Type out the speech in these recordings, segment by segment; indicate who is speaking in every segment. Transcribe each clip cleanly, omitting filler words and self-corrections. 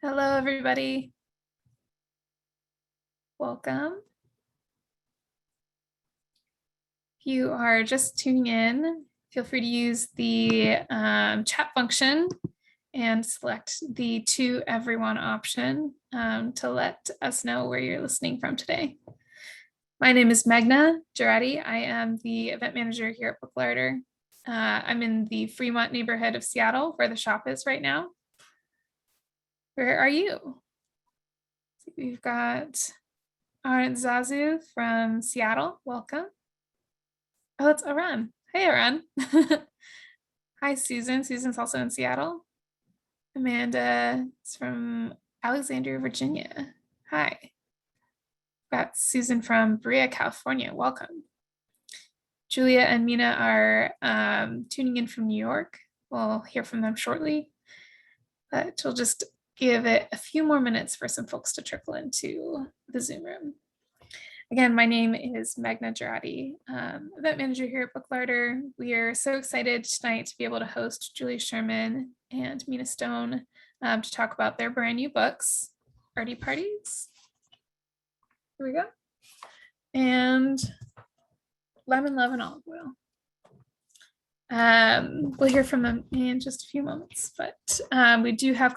Speaker 1: Hello, everybody. Welcome. If you are just tuning in, feel free to use the chat function and select the to everyone option to let us know where you're listening from today. My name is Magna Girardi. I am the event manager here at Booklarder. I'm in the Fremont neighborhood of Seattle, where the shop is right now. Where are you? We've got Aunt Zazu from Seattle. Welcome. Oh, it's Aran. Hey, Aran. Hi, Susan. Susan's also in Seattle. Amanda is from Alexandria, Virginia. Hi. Got Susan from Berea, California. Welcome. Julia and Mina are tuning in from New York. We'll hear from them shortly, but we'll just give it a few more minutes for some folks to trickle into the Zoom room. Again, my name is Magna Girardi, event manager here at Booklarder. We are so excited tonight to be able to host Julia Sherman and Mina Stone to talk about their brand new books, Arty Parties. Here we go. And Lemon, Love, and Olive Oil. We'll hear from them in just a few moments, but we do have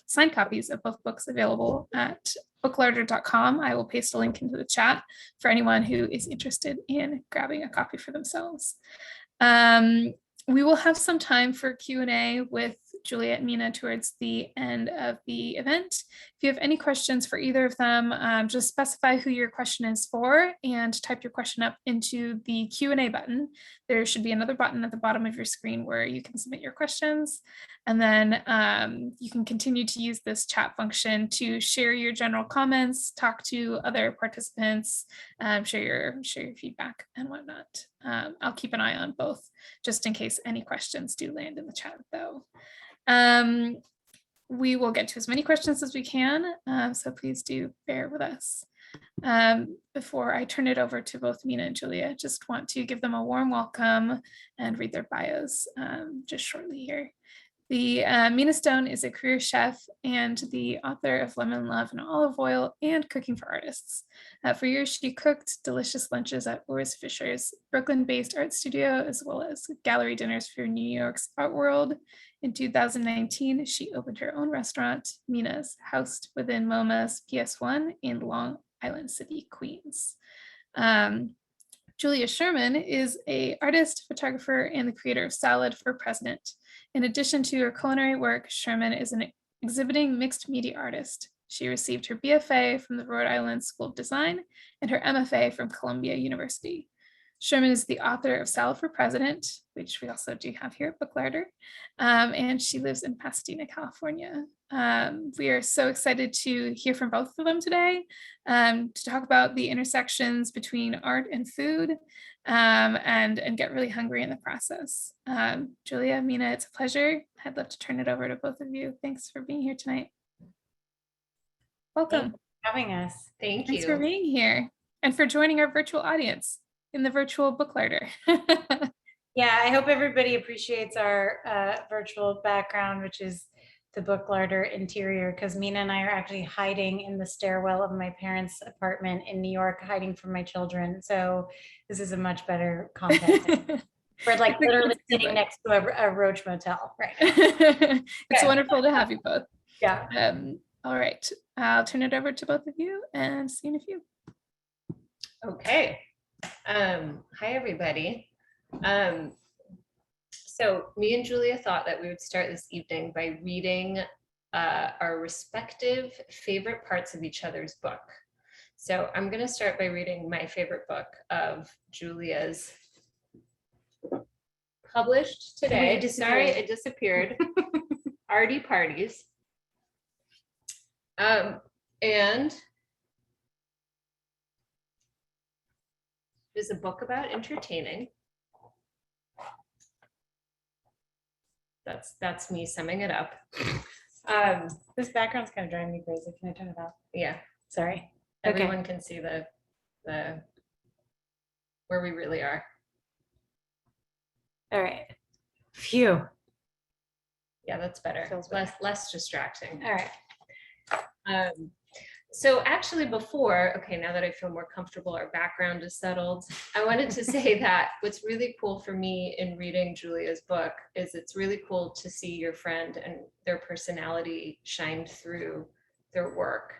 Speaker 1: signed copies of both books available at booklarder.com. I will paste a link into the chat for anyone who is interested in grabbing a copy for themselves. We will have some time for Q&A with Julia and Mina towards the end of the event. If you have any questions for either of them, just specify who your question is for and type your question up into the Q&A button. There should be another button at the bottom of your screen where you can submit your questions. And then you can continue to use this chat function to share your general comments, talk to other participants, share your feedback and whatnot. I'll keep an eye on both just in case any questions do land in the chat though. We will get to as many questions as we can, so please do bear with us. Before I turn it over to both Mina and Julia, just want to give them a warm welcome and read their bios just shortly here. The Mina Stone is a career chef and the author of Lemon, Love, and Olive Oil and Cooking for Artists. For years, she cooked delicious lunches at Urs Fisher's Brooklyn-based art studio, as well as gallery dinners for New York's Art World. In 2019, she opened her own restaurant, Mina's, housed within MoMA's PS1 in Long Island City, Queens. Julia Sherman is an artist, photographer, and the creator of Salad for President. In addition to her culinary work, Sherman is an exhibiting mixed media artist. She received her BFA from the Rhode Island School of Design and her MFA from Columbia University. Sherman is the author of Salad for President, which we also do have here at Booklarder, and she lives in Pasadena, California. We are so excited to hear from both of them today to talk about the intersections between art and food and get really hungry in the process. Julia, Mina, it's a pleasure. I'd love to turn it over to both of you. Thanks for being here tonight. Welcome.
Speaker 2: Thanks for having us.
Speaker 1: Thanks for being here and for joining our virtual audience in the virtual Booklarder.
Speaker 2: Yeah, I hope everybody appreciates our virtual background, which is the Booklarder interior, because Mina and I are actually hiding in the stairwell of my parents' apartment in New York, hiding from my children. So this is a much better context. We're like literally sitting next to a Roach Motel right now.
Speaker 1: It's wonderful to have you both.
Speaker 2: Yeah.
Speaker 1: All right, I'll turn it over to both of you and see you in a few.
Speaker 3: Okay. Hi, everybody. So me and Julia thought that we would start this evening by reading our respective favorite parts of each other's book. So I'm going to start by reading my favorite book of Julia's, published today. Sorry, it disappeared. Arty Parties. And is a book about entertaining. That's me summing it up.
Speaker 2: This background's kind of driving me crazy. Can I turn it off?
Speaker 3: Yeah.
Speaker 2: Sorry.
Speaker 3: Everyone can see the where we really are.
Speaker 2: All right. Phew.
Speaker 3: Yeah, that's better.
Speaker 2: Feels better.
Speaker 3: Less distracting.
Speaker 2: All right.
Speaker 3: So actually before, okay, now that I feel more comfortable, our background is settled, I wanted to say that what's really cool for me in reading Julia's book is it's really cool to see your friend and their personality shine through their work.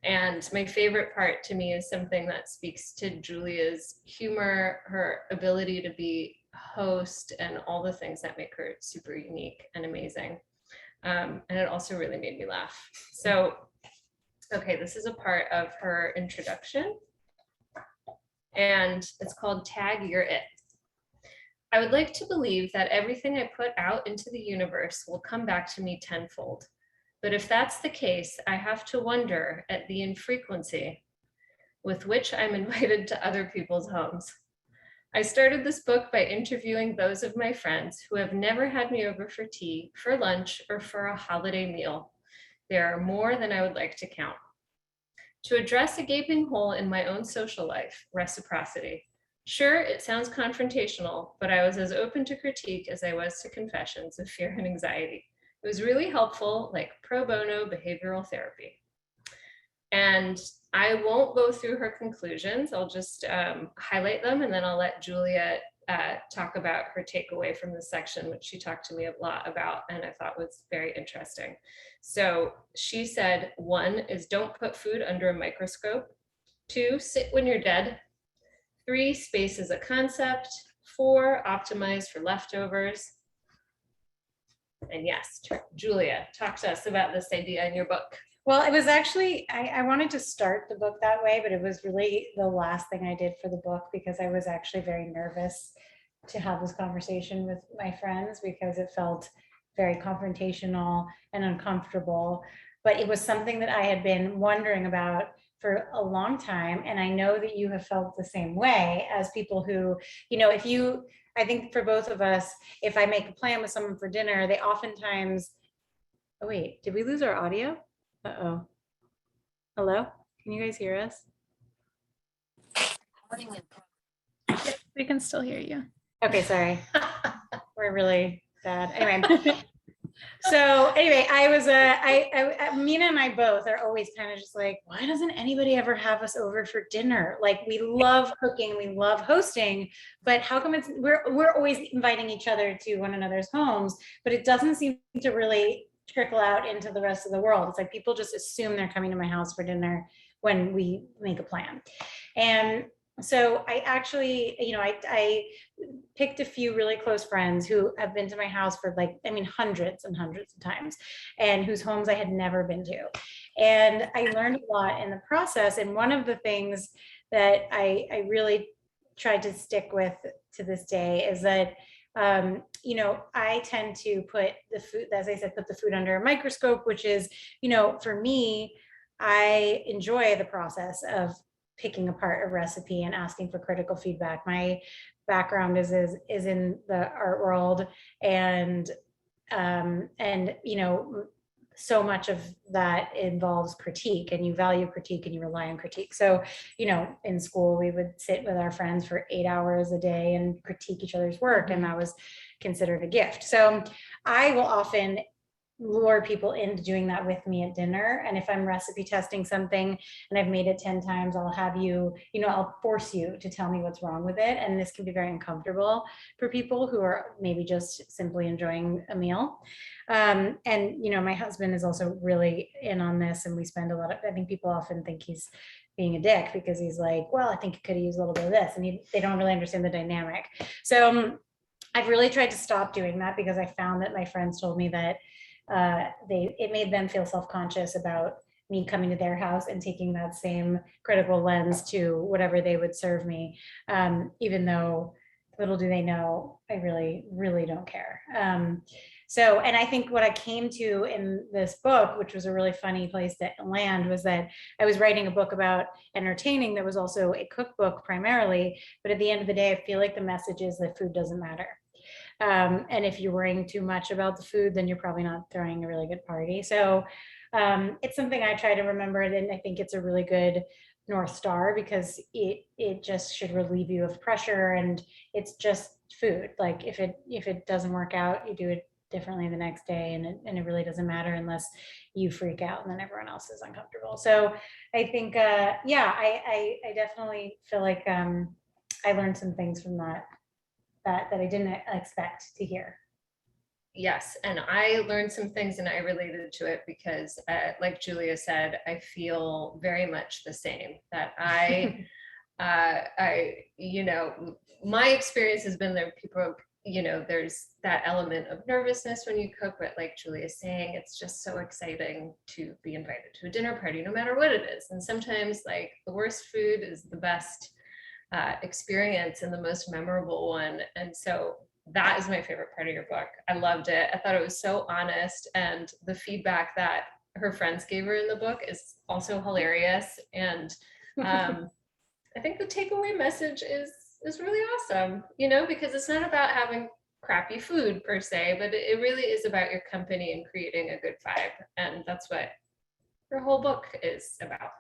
Speaker 3: And my favorite part to me is something that speaks to Julia's humor, her ability to be a host, and all the things that make her super unique and amazing. And it also really made me laugh. So okay, this is a part of her introduction, and it's called Tag You're It. I would like to believe that everything I put out into the universe will come back to me tenfold. But if that's the case, I have to wonder at the infrequency with which I'm invited to other people's homes. I started this book by interviewing those of my friends who have never had me over for tea, for lunch, or for a holiday meal. There are more than I would like to count. To address a gaping hole in my own social life, reciprocity. Sure, it sounds confrontational, but I was as open to critique as I was to confessions of fear and anxiety. It was really helpful, like pro bono behavioral therapy. And I won't go through her conclusions. I'll just highlight them, and then I'll let Julia talk about her takeaway from this section, which she talked to me a lot about and I thought was very interesting. So she said, 1 is don't put food under a microscope. 2, sit when you're dead. 3, space is a concept. 4, optimize for leftovers. And yes, Julia, talk to us about this idea in your book.
Speaker 2: Well, it was actually, I wanted to start the book that way, but it was really the last thing I did for the book because I was actually very nervous to have this conversation with my friends because it felt very confrontational and uncomfortable. But it was something that I had been wondering about for a long time. And I know that you have felt the same way as people who, I think for both of us, if I make a plan with someone for dinner, they oftentimes, oh wait, did we lose our audio? Uh-oh. Hello? Can you guys hear us?
Speaker 1: Yes, we can still hear you.
Speaker 2: Okay, sorry. We're really bad. Anyway. So anyway, Mina and I both are always kind of just like, why doesn't anybody ever have us over for dinner? Like we love cooking, we love hosting, but how come we're always inviting each other to one another's homes, but it doesn't seem to really trickle out into the rest of the world. It's like people just assume they're coming to my house for dinner when we make a plan. And so I actually, I picked a few really close friends who have been to my house for hundreds and hundreds of times, and whose homes I had never been to. And I learned a lot in the process. And one of the things that I really tried to stick with to this day is that I tend to put the food, as I said, put the food under a microscope, which is, for me, I enjoy the process of picking apart a recipe and asking for critical feedback. My background is in the art world, and so much of that involves critique, and you value critique and you rely on critique. So, in school, we would sit with our friends for 8 hours a day and critique each other's work, and that was considered a gift. So I will often lure people into doing that with me at dinner. And if I'm recipe testing something and I've made it 10 times, I'll have you, I'll force you to tell me what's wrong with it. And this can be very uncomfortable for people who are maybe just simply enjoying a meal. My husband is also really in on this, and we spend a lot of, I think people often think he's being a dick because he's like, well, I think you could have used a little bit of this, and they don't really understand the dynamic. So I've really tried to stop doing that because I found that my friends told me that it made them feel self-conscious about me coming to their house and taking that same critical lens to whatever they would serve me, even though little do they know, I really, really don't care. And I think what I came to in this book, which was a really funny place to land, was that I was writing a book about entertaining that was also a cookbook primarily, but at the end of the day, I feel like the message is that food doesn't matter. And if you're worrying too much about the food, then you're probably not throwing a really good party. So it's something I try to remember, and I think it's a really good North Star because it just should relieve you of pressure, and it's just food. Like if it doesn't work out, you do it differently the next day, and it really doesn't matter unless you freak out and then everyone else is uncomfortable. So I think, yeah, I definitely feel like I learned some things from that I didn't expect to hear.
Speaker 3: Yes, and I learned some things and I related to it because, like Julia said, I feel very much the same. That my experience has been that people, there's that element of nervousness when you cook, but like Julia's saying, it's just so exciting to be invited to a dinner party, no matter what it is. And sometimes, like, the worst food is the best experience and the most memorable one. And so that is my favorite part of your book. I loved it. I thought it was so honest, and the feedback that her friends gave her in the book is also hilarious. And I think the takeaway message is really awesome, because it's not about having crappy food per se, but it really is about your company and creating a good vibe. And that's what her whole book is about.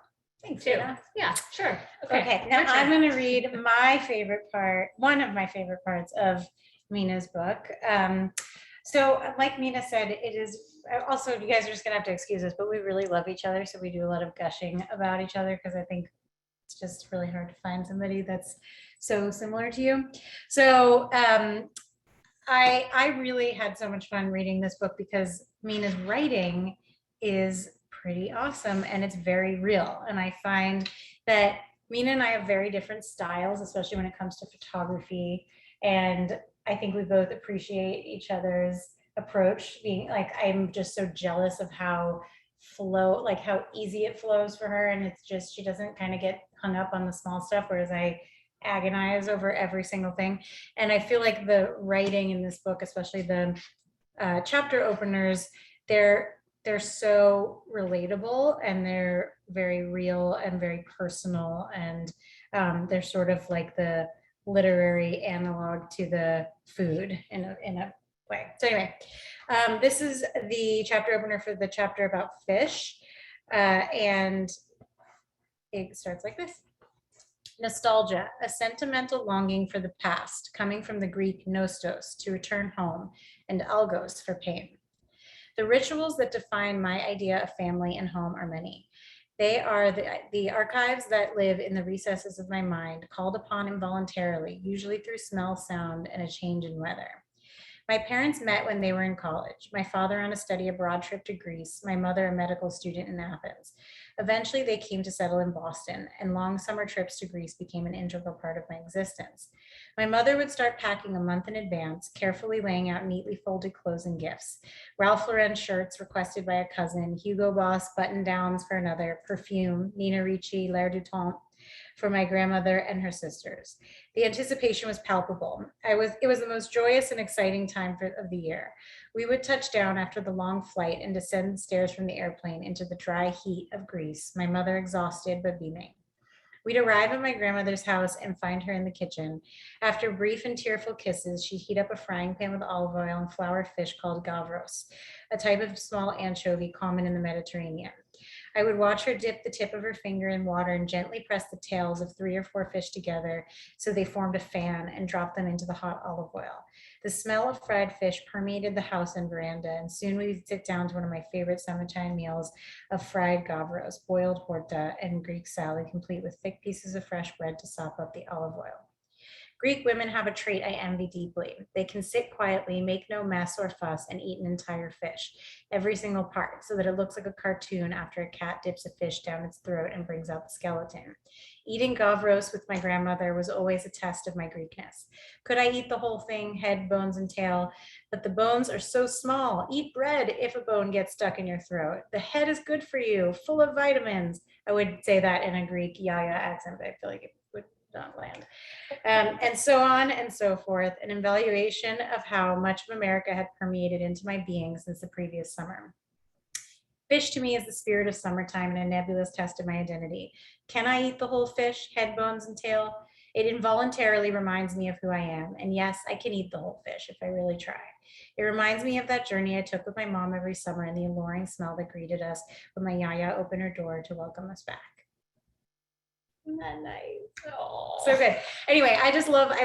Speaker 2: Thanks,
Speaker 3: too.
Speaker 2: Mina.
Speaker 3: Yeah, sure.
Speaker 2: Okay, now I'm going to read my favorite part, one of my favorite parts of Mina's book. So like Mina said, it is also, you guys are just gonna have to excuse us, but we really love each other. So we do a lot of gushing about each other because I think it's just really hard to find somebody that's so similar to you. So I really had so much fun reading this book because Mina's writing is pretty awesome and it's very real. And I find that Mina and I have very different styles, especially when it comes to photography. And I think we both appreciate each other's approach. Being like, I'm just so jealous of how easy it flows for her. And it's just, she doesn't kind of get hung up on the small stuff, whereas I agonize over every single thing. And I feel like the writing in this book, especially the chapter openers, they're so relatable and they're very real and very personal. And they're sort of like the literary analog to the food in a way. So anyway, this is the chapter opener for the chapter about fish. And it starts like this. Nostalgia, a sentimental longing for the past, coming from the Greek nostos, to return home, and algos, for pain. The rituals that define my idea of family and home are many. They are the archives that live in the recesses of my mind, called upon involuntarily, usually through smell, sound, and a change in weather. My parents met when they were in college. My father on a study abroad trip to Greece, my mother a medical student in Athens. Eventually, they came to settle in Boston, and long summer trips to Greece became an integral part of my existence. My mother would start packing a month in advance, carefully laying out neatly folded clothes and gifts. Ralph Lauren shirts requested by a cousin, Hugo Boss button-downs for another, perfume, Nina Ricci, L'air du Temps for my grandmother and her sisters. The anticipation was palpable. It was the most joyous and exciting time of the year. We would touch down after the long flight and descend the stairs from the airplane into the dry heat of Greece, my mother exhausted but beaming. We'd arrive at my grandmother's house and find her in the kitchen. After brief and tearful kisses, she'd heat up a frying pan with olive oil and floured fish called gavros, a type of small anchovy common in the Mediterranean. I would watch her dip the tip of her finger in water and gently press the tails of 3 or 4 fish together so they formed a fan and drop them into the hot olive oil. The smell of fried fish permeated the house and veranda, and soon we'd sit down to one of my favorite summertime meals of fried gavros, boiled horta, and Greek salad, complete with thick pieces of fresh bread to sop up the olive oil. Greek women have a trait I envy deeply. They can sit quietly, make no mess or fuss, and eat an entire fish, every single part, so that it looks like a cartoon after a cat dips a fish down its throat and brings out the skeleton. Eating gavros with my grandmother was always a test of my Greekness. Could I eat the whole thing, head, bones, and tail? But the bones are so small. Eat bread if a bone gets stuck in your throat. The head is good for you, full of vitamins. I would say that in a Greek yaya accent, but I feel like it would not land. And so on and so forth, an evaluation of how much of America had permeated into my being since the previous summer. Fish to me is the spirit of summertime and a nebulous test of my identity. Can I eat the whole fish, head, bones, and tail? It involuntarily reminds me of who I am. And yes, I can eat the whole fish if I really try. It reminds me of that journey I took with my mom every summer and the alluring smell that greeted us when my yaya opened her door to welcome us back. Isn't that nice? Oh, so good. Anyway, I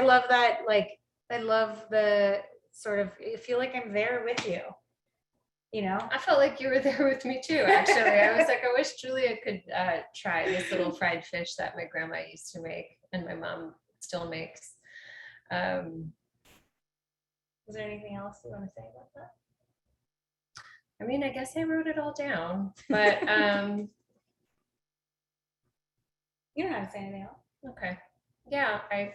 Speaker 2: love that. Like, I love the sort of feel like I'm there with you, you know?
Speaker 3: I felt like you were there with me too, actually. I was like, I wish Julia could try this little fried fish that my grandma used to make and my mom still makes.
Speaker 2: Is there anything else you want to say about that?
Speaker 3: I mean, I guess I wrote it all down, but
Speaker 2: You don't have to say anything else.
Speaker 3: okay. Yeah, I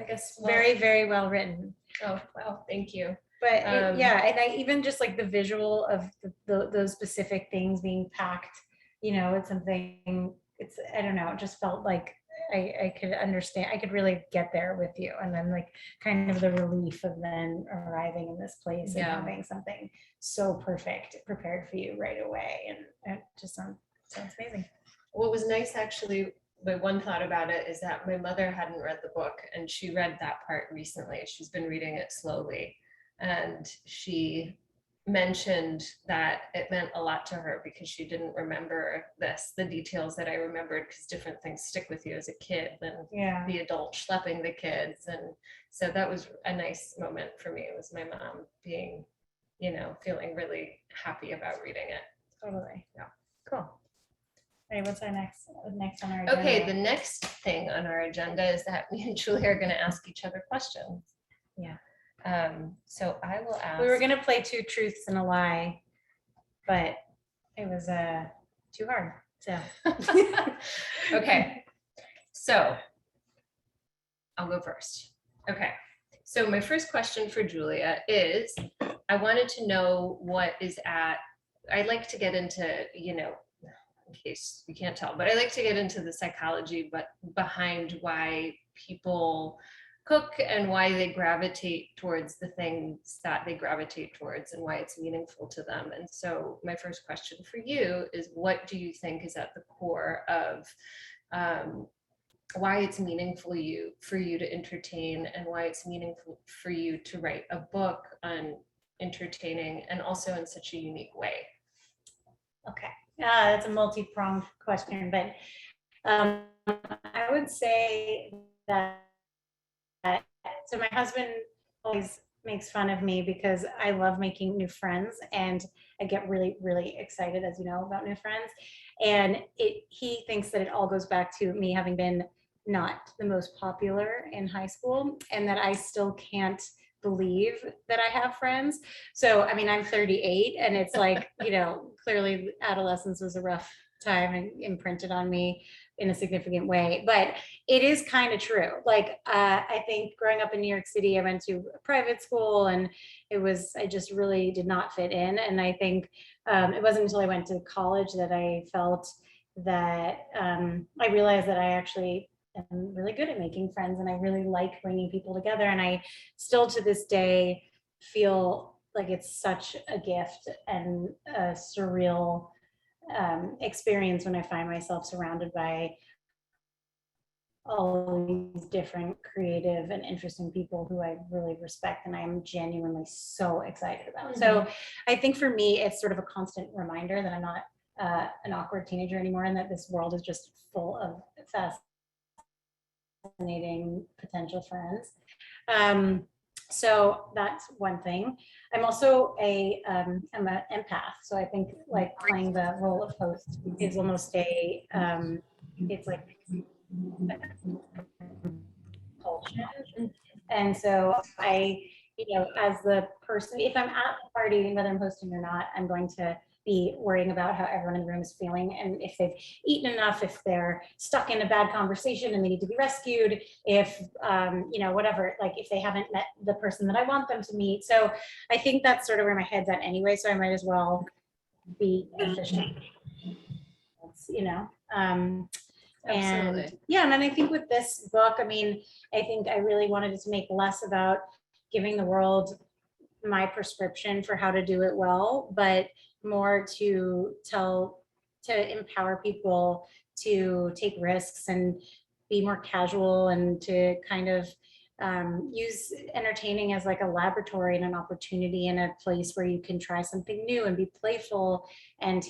Speaker 3: guess. Well,
Speaker 2: Very, very well written.
Speaker 3: oh, wow, thank you.
Speaker 2: But yeah, and I even just like the visual of those specific things being packed, you know, it's something, it's, I don't know, it just felt like I could understand, I could really get there with you. And then like kind of the relief of then arriving in this place and
Speaker 3: Yeah.
Speaker 2: having something so perfect prepared for you right away. And it just sounds amazing.
Speaker 3: What was nice, actually, my one thought about it is that my mother hadn't read the book and she read that part recently. She's been reading it slowly. And she mentioned that it meant a lot to her because she didn't remember the details that I remembered, because different things stick with you as a kid than
Speaker 2: Yeah.
Speaker 3: the adult schlepping the kids. And so that was a nice moment for me. It was my mom being, you know, feeling really happy about reading it.
Speaker 2: Totally.
Speaker 3: Yeah.
Speaker 2: Cool. All right, what's our next on our agenda?
Speaker 3: Okay, the next thing on our agenda is that me and Julia are going to ask each other questions.
Speaker 2: Yeah.
Speaker 3: So I will ask.
Speaker 2: We were gonna play 2 truths and a lie, but it was too hard. So
Speaker 3: Okay, so I'll go first. Okay, so my first question for Julia is, I wanted to know what is I'd like to get into, you know, in case you can't tell, but I like to get into the psychology, but behind why people cook and why they gravitate towards the things that they gravitate towards and why it's meaningful to them. And so my first question for you is, what do you think is at the core of why it's meaningful for you to entertain, and why it's meaningful for you to write a book on entertaining and also in such a unique way?
Speaker 2: okay, that's a multi-pronged question, but I would say that so my husband always makes fun of me because I love making new friends and I get really, really excited, as you know, about new friends. And he thinks that it all goes back to me having been not the most popular in high school and that I still can't believe that I have friends. So, I mean, I'm 38 and it's like, you know, clearly adolescence was a rough time and imprinted on me in a significant way, but it is kind of true. Like, I think growing up in New York City, I went to a private school and I just really did not fit in. And I think it wasn't until I went to college that I felt that I realized that I actually am really good at making friends and I really like bringing people together. And I still to this day feel like it's such a gift and a surreal experience when I find myself surrounded by all these different creative and interesting people who I really respect and I'm genuinely so excited about. So I think for me, it's sort of a constant reminder that I'm not an awkward teenager anymore and that this world is just full of fascinating potential friends. So that's one thing. I'm also I'm an empath. So I think like playing the role of host is almost it's like compulsion. And so as the person, if I'm at the party, whether I'm hosting or not, I'm going to be worrying about how everyone in the room is feeling and if they've eaten enough, if they're stuck in a bad conversation and they need to be rescued, if whatever, like if they haven't met the person that I want them to meet. So I think that's sort of where my head's at anyway, so I might as well be efficient.
Speaker 3: Absolutely.
Speaker 2: And yeah, and then I think with this book, I mean, I think I really wanted it to make less about giving the world my prescription for how to do it well, but more to empower people to take risks and be more casual and to kind of use entertaining as like a laboratory and an opportunity and a place where you can try something new and be playful and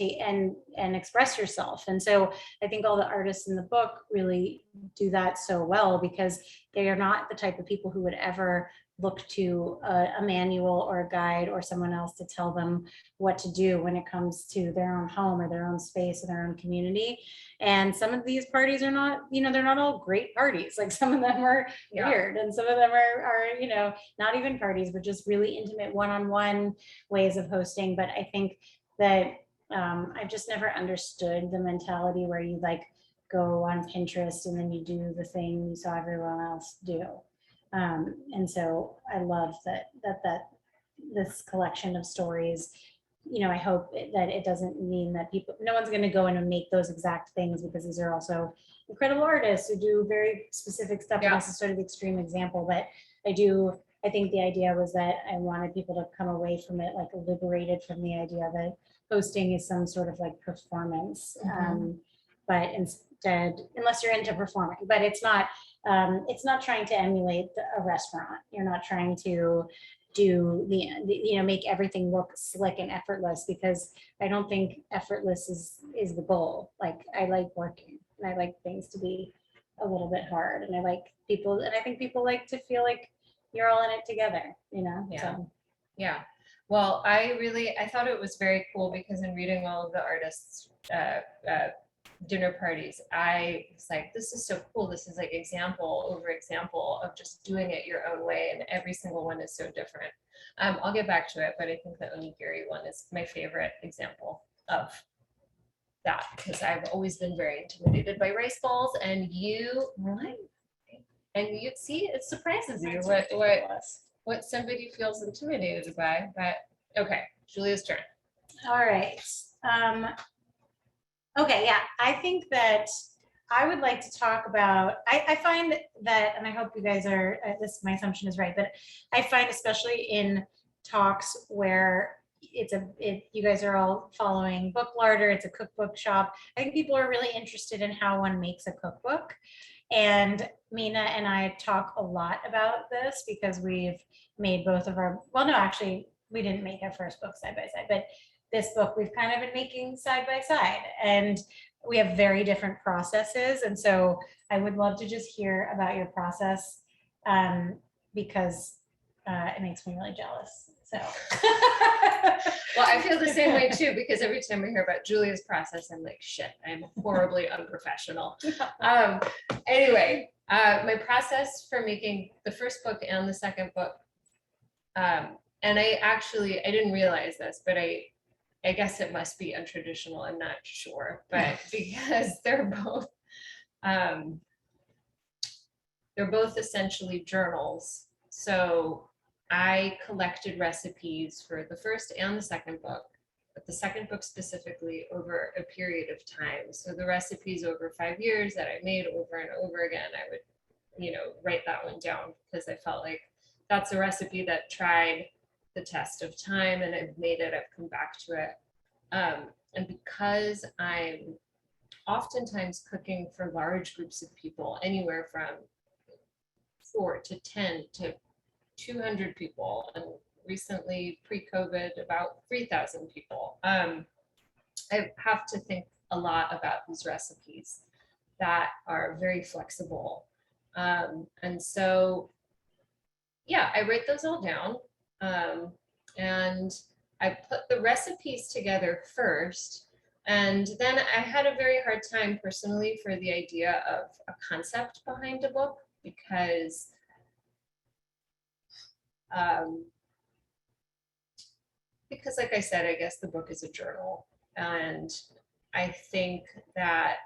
Speaker 2: express yourself. And so I think all the artists in the book really do that so well because they are not the type of people who would ever look to a manual or a guide or someone else to tell them what to do when it comes to their own home or their own space or their own community. And some of these parties are not, they're not all great parties. Like some of them are weird, and some of them are not even parties, but just really intimate one-on-one ways of hosting. But I think that I've just never understood the mentality where you like go on Pinterest and then you do the thing you saw everyone else do. And so I love that this collection of stories, I hope that it doesn't mean that no one's going to go in and make those exact things, because these are also incredible artists who do very specific stuff. And this is sort of the extreme example, but I think the idea was that I wanted people to come away from it like liberated from the idea that hosting is some sort of like performance. But instead, unless you're into performing, but it's not trying to emulate a restaurant. You're not trying to do make everything look slick and effortless, because I don't think effortless is the goal. Like, I like working and I like things to be a little bit hard, and I like people, and I think people like to feel like you're all in it together,
Speaker 3: Yeah. Well, I thought it was very cool, because in reading all of the artists' dinner parties, I was like, this is so cool. This is like example over example of just doing it your own way, and every single one is so different. I'll get back to it, but I think the onigiri one is my favorite example of that, because I've always been very intimidated by rice balls, and you see, it surprises you what somebody feels intimidated by. But okay, Julia's turn.
Speaker 2: All right. Okay, yeah, I think that I would like to talk about, I find that, and I hope you guys are, my assumption is right, but I find especially in talks where you guys are all following Book Larder, it's a cookbook shop, I think people are really interested in how one makes a cookbook. And Mina and I talk a lot about this, because we've made both of our, well, no, actually, we didn't make our first book side by side, but this book we've kind of been making side by side, and we have very different processes. And so I would love to just hear about your process, because it makes me really jealous. So
Speaker 3: well, I feel the same way too, because every time I hear about Julia's process, I'm like, shit, I'm horribly unprofessional. Anyway, my process for making the first book and the second book, and I didn't realize this, but I guess it must be untraditional, I'm not sure, but because they're both essentially journals. So I collected recipes for the first and the second book, but the second book specifically over a period of time. So the recipes over 5 years that I made over and over again, I would, write that one down, because I felt like that's a recipe that tried the test of time, and I've made it, I've come back to it. And because I'm oftentimes cooking for large groups of people, anywhere from 4 to 10 to 200 people, and recently pre-COVID about 3,000 people, I have to think a lot about these recipes that are very flexible. And so, yeah, I write those all down, and I put the recipes together first, and then I had a very hard time personally for the idea of a concept behind a book, because like I said, I guess the book is a journal, and I think that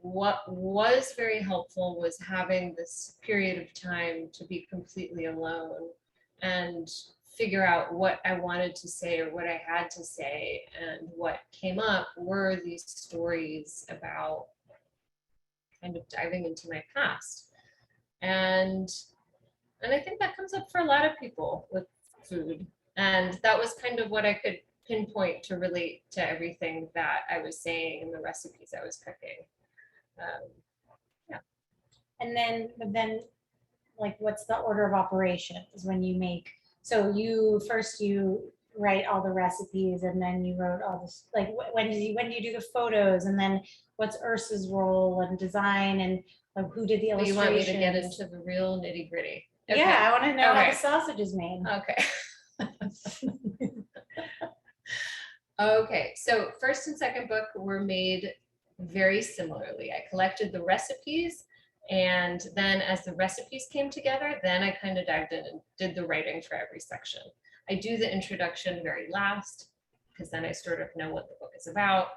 Speaker 3: what was very helpful was having this period of time to be completely alone and figure out what I wanted to say or what I had to say. And what came up were these stories about kind of diving into my past. And I think that comes up for a lot of people with food. And that was kind of what I could pinpoint to relate to everything that I was saying in the recipes I was cooking. Yeah.
Speaker 2: And then like, what's the order of operations when you make, so you write all the recipes, and then you wrote all this, like, when do you do the photos, and then what's Ursa's role and design, and like, who did the illustrations?
Speaker 3: You want me to get into the real nitty gritty? Okay.
Speaker 2: Yeah, I want to know how
Speaker 3: Okay.
Speaker 2: the sausage is made.
Speaker 3: Okay. Okay, so first and second book were made very similarly. I collected the recipes, and then as the recipes came together, then I kind of dived in and did the writing for every section. I do the introduction very last, because then I sort of know what the book is about.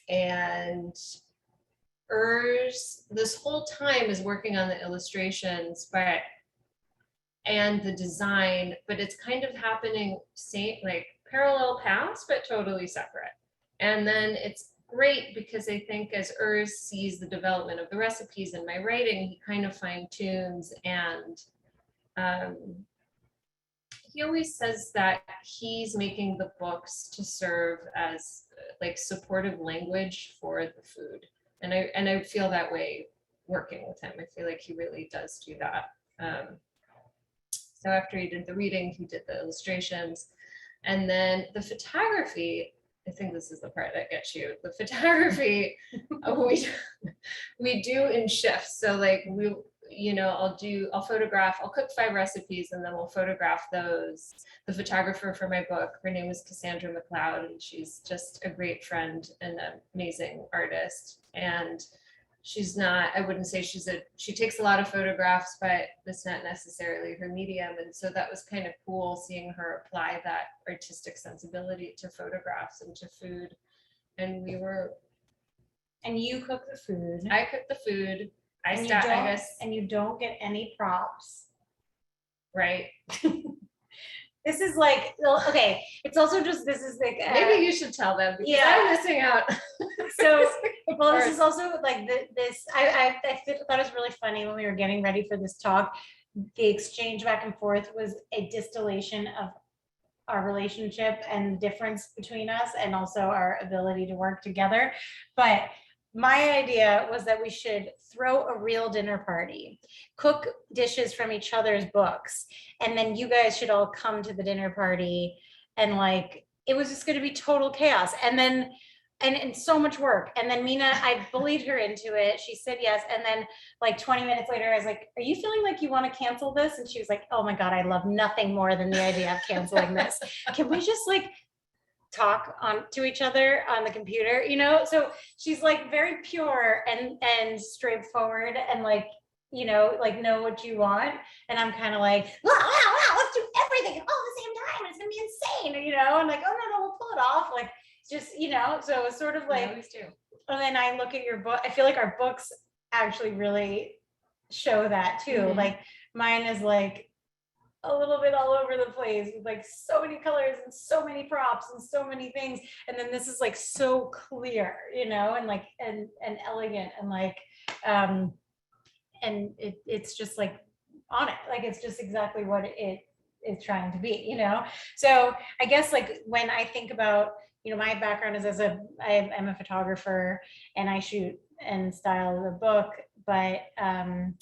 Speaker 3: And this whole time is working on the illustrations, and the design, but it's kind of happening like parallel paths, but totally separate. And then it's great because I think as sees the development of the recipes in my writing, he kind of fine tunes, and he always says that he's making the books to serve as like supportive language for the food. And I feel that way working with him. I feel like he really does do that. So after he did the reading, he did the illustrations, and then the photography. I think this is the part that gets you. The photography we do in shifts. So like I'll photograph. I'll cook 5 recipes, and then we'll photograph those. The photographer for my book, her name is Cassandra McLeod, and she's just a great friend and an amazing artist. And she's not, I wouldn't say she takes a lot of photographs, but that's not necessarily her medium. And so that was kind of cool seeing her apply that artistic sensibility to photographs and to food. And
Speaker 2: And you cook the food.
Speaker 3: I cook the food.
Speaker 2: And you don't get any props.
Speaker 3: Right.
Speaker 2: This is like, okay, it's also just, this is like.
Speaker 3: Maybe you should tell them, because I'm missing out.
Speaker 2: So, well, this is also like I thought it was really funny when we were getting ready for this talk. The exchange back and forth was a distillation of our relationship and difference between us, and also our ability to work together. But my idea was that we should throw a real dinner party, cook dishes from each other's books, and then you guys should all come to the dinner party, and like it was just going to be total chaos. And then and so much work. And then Mina, I bullied her into it. She said yes. And then like 20 minutes later, I was like, are you feeling like you want to cancel this? And she was like, oh my God, I love nothing more than the idea of canceling this. Can we just like talk to each other on the computer, So she's like very pure and straightforward, and like, like know what you want. And I'm kind of like, wow, let's do everything all at the same time. It's gonna be insane, and like, oh no, we'll pull it off. Like, just, so it's sort of like, and then I look at your book, I feel like our books actually really show that too. Mm-hmm. Like mine is like a little bit all over the place with like so many colors and so many props and so many things. And then this is like so clear, and like, and elegant, and like, and it's just like on it. Like, it's just exactly what it is trying to be, So I guess like when I think about, my background is I'm a photographer, and I shoot and style the book, but I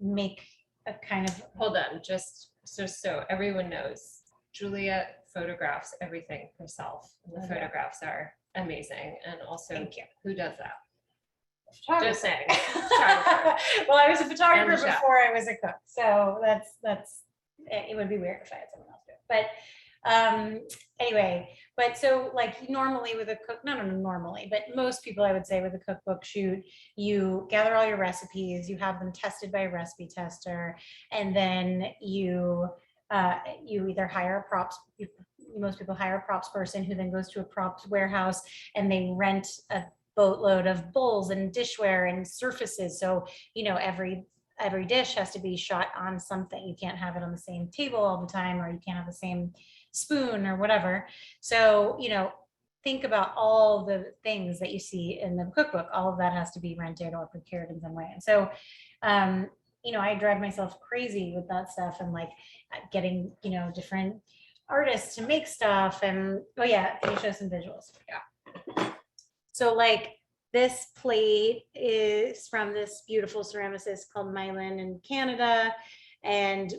Speaker 2: make a kind of.
Speaker 3: Hold on, just so everyone knows, Julia photographs everything herself. The photographs are amazing, and also,
Speaker 2: thank you.
Speaker 3: Who does that?
Speaker 2: Just saying. Well, I was a photographer before I was a cook, so that's it would be weird if I had someone else do it. But anyway, but so like normally with a cook, not normally, but most people I would say with a cookbook shoot, you gather all your recipes, you have them tested by a recipe tester, and then you either hire a props. Most people hire a props person who then goes to a props warehouse, and they rent a boatload of bowls and dishware and surfaces. So every dish has to be shot on something. You can't have it on the same table all the time, or you can't have the same spoon or whatever. So, think about all the things that you see in the cookbook. All of that has to be rented or procured in some way. And so, I drive myself crazy with that stuff, and like getting, different artists to make stuff. And oh yeah, can you show some visuals? Yeah. So like this plate is from this beautiful ceramicist called Mylan in Canada. And,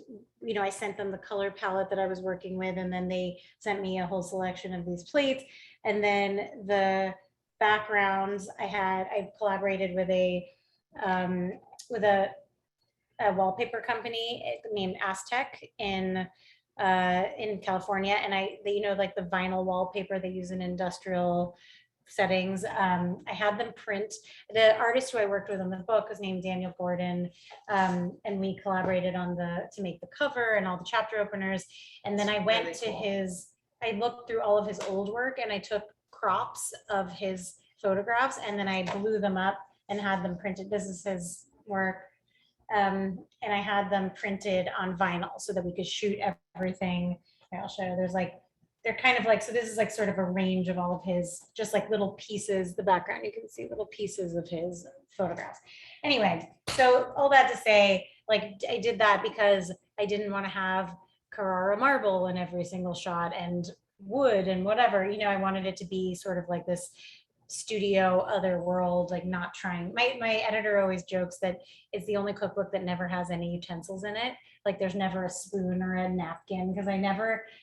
Speaker 2: I sent them the color palette that I was working with, and then they sent me a whole selection of these plates. And then the backgrounds I collaborated with a a wallpaper company named Aztec in California, and like the vinyl wallpaper they use in industrial settings. I had them print. The artist who I worked with on the book was named Daniel Gordon, and we collaborated on to make the cover and all the chapter openers. And then I went
Speaker 3: Really
Speaker 2: to
Speaker 3: cool.
Speaker 2: I looked through all of his old work, and I took crops of his photographs, and then I blew them up and had them printed. This is his work. And I had them printed on vinyl so that we could shoot everything. Here, I'll show you. They're kind of like, so this is like sort of a range of all of his, just like little pieces, the background, you can see little pieces of his photographs. Anyway, so all that to say, like, I did that because I didn't want to have Carrara marble in every single shot and wood and whatever, I wanted it to be sort of like this studio other world, like not trying. My editor always jokes that it's the only cookbook that never has any utensils in it. Like there's never a spoon or a napkin, because I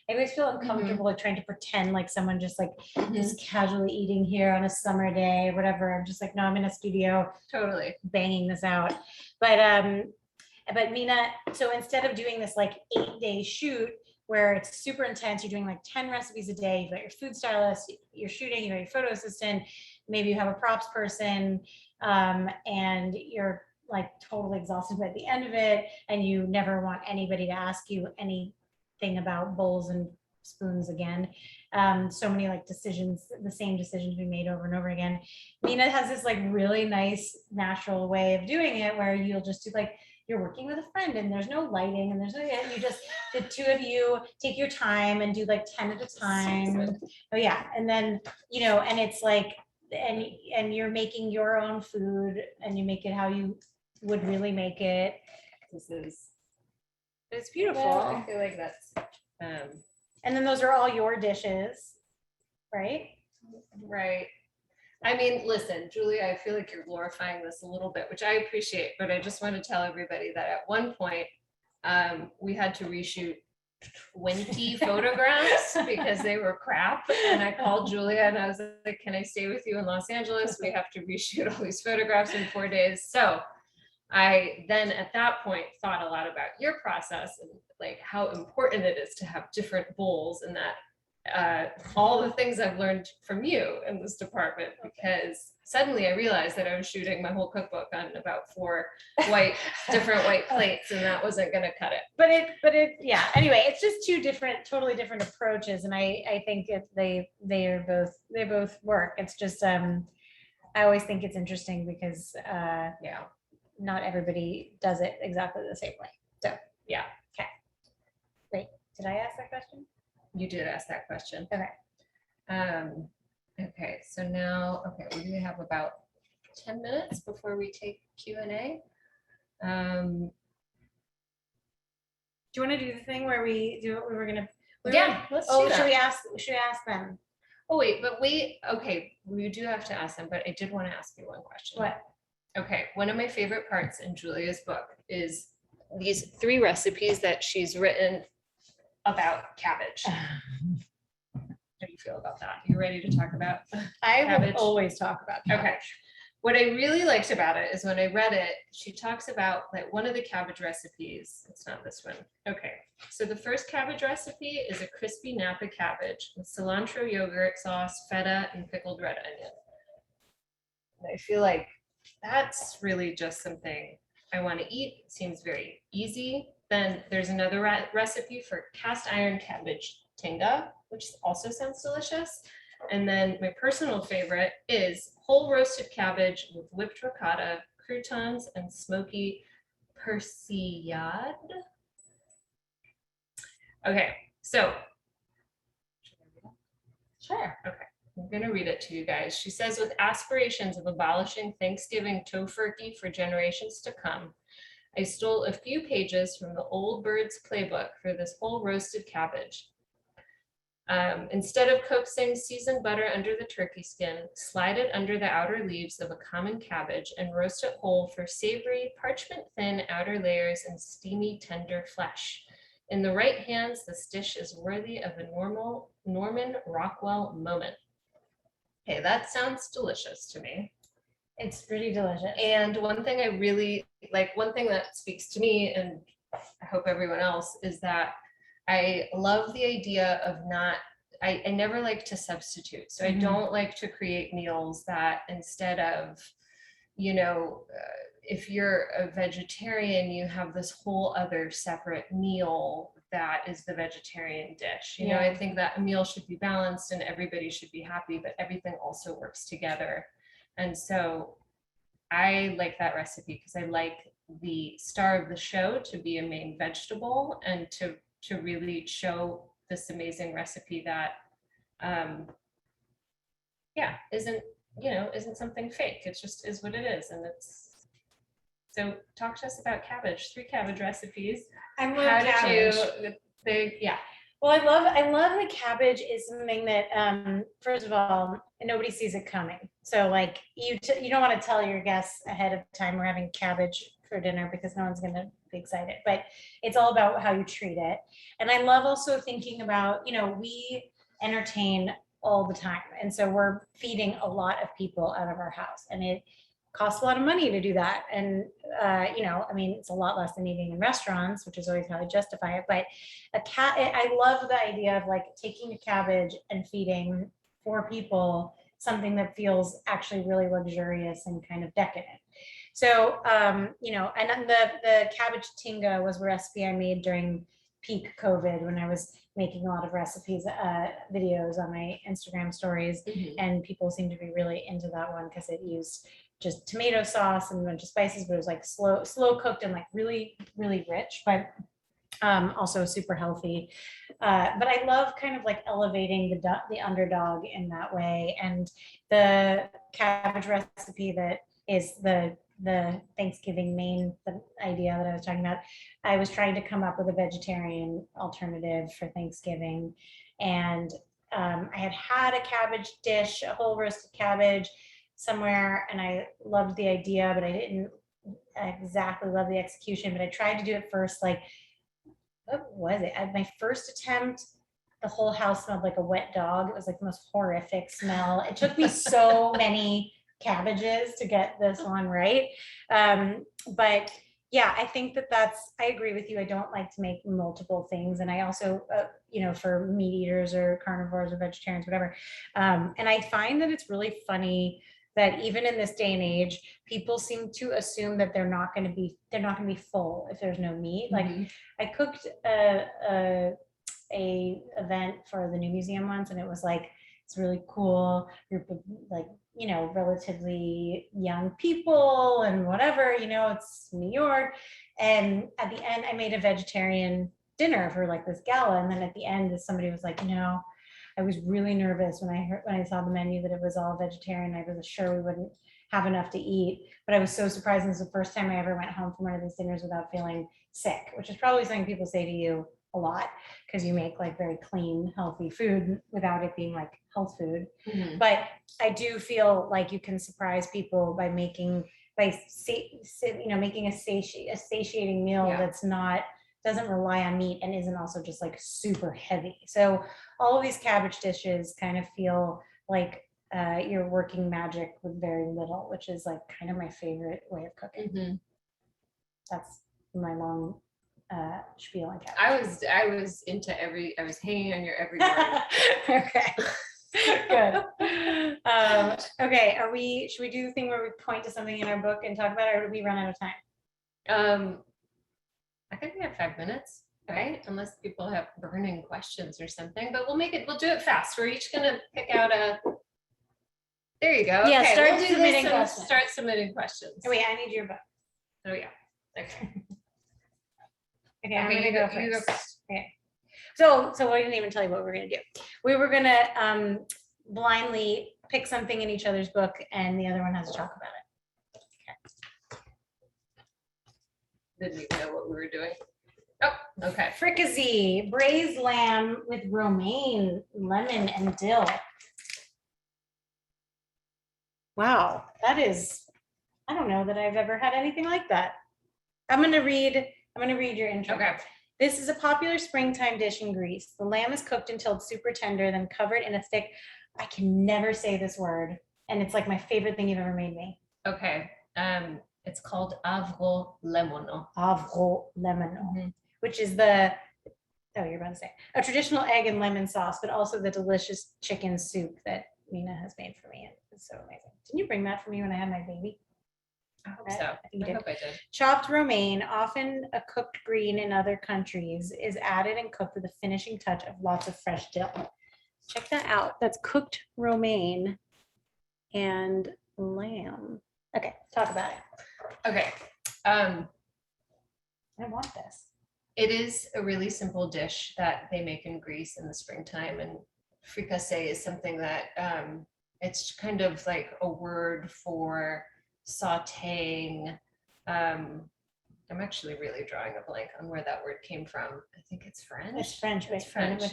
Speaker 2: always feel uncomfortable like trying to pretend like someone just like just casually eating here on a summer day or whatever. I'm just like, no, I'm in a studio
Speaker 3: Totally
Speaker 2: banging this out. But Mina, so instead of doing this like 8-day shoot where it's super intense, you're doing like 10 recipes a day, you've got your food stylist, you're shooting, you got your photo assistant, maybe you have a props person, and you're like totally exhausted by the end of it, and you never want anybody to ask you anything about bowls and spoons again. So many like decisions, the same decisions we made over and over again. Mina has this like really nice natural way of doing it where you'll just do like, you're working with a friend and there's no lighting and you just, the two of you take your time and do like 10 at a time. Oh yeah. And then, and it's like, and you're making your own food and you make it how you would really make it. It's beautiful.
Speaker 3: I feel like that's
Speaker 2: and then those are all your dishes, right?
Speaker 3: right. I mean, listen, Julia, I feel like you're glorifying this a little bit, which I appreciate, but I just want to tell everybody that at one point we had to reshoot 20 photographs because they were crap. And I called Julia and I was like, can I stay with you in Los Angeles? We have to reshoot all these photographs in 4 days. So I then at that point thought a lot about your process and like how important it is to have different bowls, and that all the things I've learned from you in this department, because suddenly I realized that I was shooting my whole cookbook on about 4 different white plates, and that wasn't going to cut it.
Speaker 2: But yeah. Anyway, it's just two totally different approaches, and I think they both work. It's just I always think it's interesting because
Speaker 3: Yeah.
Speaker 2: not everybody does it exactly the same way. So
Speaker 3: Yeah.
Speaker 2: Okay. Wait, did I ask that question?
Speaker 3: You did ask that question.
Speaker 2: Okay.
Speaker 3: Okay, so now, we have about 10 minutes before we take Q&A.
Speaker 2: Do you want to do the thing where we do what we were gonna?
Speaker 3: Let's
Speaker 2: Oh,
Speaker 3: do that.
Speaker 2: should we ask them?
Speaker 3: Oh wait, okay, we do have to ask them, but I did want to ask you one question.
Speaker 2: What?
Speaker 3: Okay, one of my favorite parts in Julia's book is these 3 recipes that she's written about cabbage. How do you feel about that? You ready to talk about
Speaker 2: I
Speaker 3: cabbage?
Speaker 2: will always talk about cabbage.
Speaker 3: Okay. What I really liked about it is when I read it, she talks about like one of the cabbage recipes. It's not this one. Okay. So the first cabbage recipe is a crispy Napa cabbage with cilantro yogurt sauce, feta, and pickled red onion. And I feel like that's really just something I want to eat. It seems very easy. Then there's another recipe for cast iron cabbage tinga, which also sounds delicious. And then my personal favorite is whole roasted cabbage with whipped ricotta, croutons, and smoky persillade. Okay, so.
Speaker 2: Sure.
Speaker 3: Okay, I'm gonna read it to you guys. She says, with aspirations of abolishing Thanksgiving tofurkey for generations to come, I stole a few pages from the Old Bird's playbook for this whole roasted cabbage. Instead of coaxing seasoned butter under the turkey skin, slide it under the outer leaves of a common cabbage and roast it whole for savory, parchment-thin outer layers and steamy, tender flesh. In the right hands, this dish is worthy of a Norman Rockwell moment. Okay, that sounds delicious to me.
Speaker 2: It's pretty delicious.
Speaker 3: And one thing I really like one thing that speaks to me, and I hope everyone else, is that I love the idea of not, I never like to substitute. So I don't like to create meals that instead of, you know, if you're a vegetarian, you have this whole other separate meal that is the vegetarian dish. You know, I think that a meal should be balanced and everybody should be happy, but everything also works together. And so I like that recipe because I like the star of the show to be a main vegetable and to really show this amazing recipe that isn't something fake. It just is what it is. And it's, so talk to us about cabbage. 3 cabbage recipes.
Speaker 2: I love cabbage. Well, I love that cabbage is something that, first of all, nobody sees it coming. So like you don't want to tell your guests ahead of time we're having cabbage for dinner because no one's going to be excited, but it's all about how you treat it. And I love also thinking about, you know, we entertain all the time. And so we're feeding a lot of people out of our house, and it costs a lot of money to do that. And, you know, I mean, it's a lot less than eating in restaurants, which is always how I justify it. But I love the idea of like taking a cabbage and feeding 4 people something that feels actually really luxurious and kind of decadent. So, you know, and then the cabbage tinga was a recipe I made during peak COVID when I was making a lot of recipes, videos on my Instagram stories, and people seem to be really into that one because it used just tomato sauce and a bunch of spices, but it was like slow cooked and like really, really rich, but also super healthy. But I love kind of like elevating the underdog in that way. And the cabbage recipe that is the Thanksgiving main, the idea that I was talking about, I was trying to come up with a vegetarian alternative for Thanksgiving. And I had a cabbage dish, a whole roasted cabbage somewhere, and I loved the idea, but I didn't exactly love the execution. But I tried to do it first, like, what was it? At my first attempt, the whole house smelled like a wet dog. It was like the most horrific smell. It took me so many cabbages to get this one right. But yeah, I think I agree with you. I don't like to make multiple things. And I also, you know, for meat eaters or carnivores or vegetarians, whatever. And I find that it's really funny that even in this day and age, people seem to assume that they're not going to be full if there's no meat. Like I cooked a event for the new museum once, and it was like, it's really cool group of like, you know, relatively young people and whatever, you know, it's New York. And at the end, I made a vegetarian dinner for like this gala. And then at the end, somebody was like, you know, I was really nervous when I saw the menu that it was all vegetarian. I was sure we wouldn't have enough to eat, but I was so surprised. It was the first time I ever went home from one of these dinners without feeling sick, which is probably something people say to you a lot because you make like very clean, healthy food without it being like health food. But I do feel like you can surprise people by making a satiating meal that's doesn't rely on meat and isn't also just like super heavy. So all of these cabbage dishes kind of feel like you're working magic with very little, which is like kind of my favorite way of cooking. That's my long spiel on cabbage.
Speaker 3: I was hanging on your every word.
Speaker 2: Okay. Good. Okay. Should we do the thing where we point to something in our book and talk about it, or do we run out of time?
Speaker 3: I think we have 5 minutes, right? Unless people have burning questions or something, but we'll do it fast. We're each gonna pick out there you go.
Speaker 2: Yeah,
Speaker 3: okay,
Speaker 2: start submitting questions.
Speaker 3: Start submitting questions.
Speaker 2: Oh, wait, I need your book.
Speaker 3: Oh yeah. Okay.
Speaker 2: Okay, I'm gonna go first. You go first. Okay. So I didn't even tell you what we were gonna do. We were gonna blindly pick something in each other's book, and the other one has to talk about it.
Speaker 3: Didn't even know what we were doing. Oh, okay.
Speaker 2: Fricasi, braised lamb with romaine, lemon, and dill. Wow, that is, I don't know that I've ever had anything like that. I'm gonna read your intro.
Speaker 3: Okay.
Speaker 2: This is a popular springtime dish in Greece. The lamb is cooked until it's super tender, then covered in a thick, I can never say this word, and it's like my favorite thing you've ever made me.
Speaker 3: Okay. It's called avro lemono.
Speaker 2: Avro lemon, which is the, oh, you're about to say, a traditional egg and lemon sauce, but also the delicious chicken soup that Mina has made for me. It's so amazing. Didn't you bring that for me when I had my baby?
Speaker 3: I hope
Speaker 2: Right?
Speaker 3: so.
Speaker 2: I think you
Speaker 3: I
Speaker 2: did.
Speaker 3: hope I did.
Speaker 2: Chopped romaine, often a cooked green in other countries, is added and cooked with a finishing touch of lots of fresh dill. Check that out. That's cooked romaine and lamb. Okay, talk about it.
Speaker 3: Okay.
Speaker 2: I want this.
Speaker 3: It is a really simple dish that they make in Greece in the springtime, and fricase is something that it's kind of like a word for sautéing. I'm actually really drawing a blank on where that word came from. I think it's French.
Speaker 2: It's French, but
Speaker 3: It's French.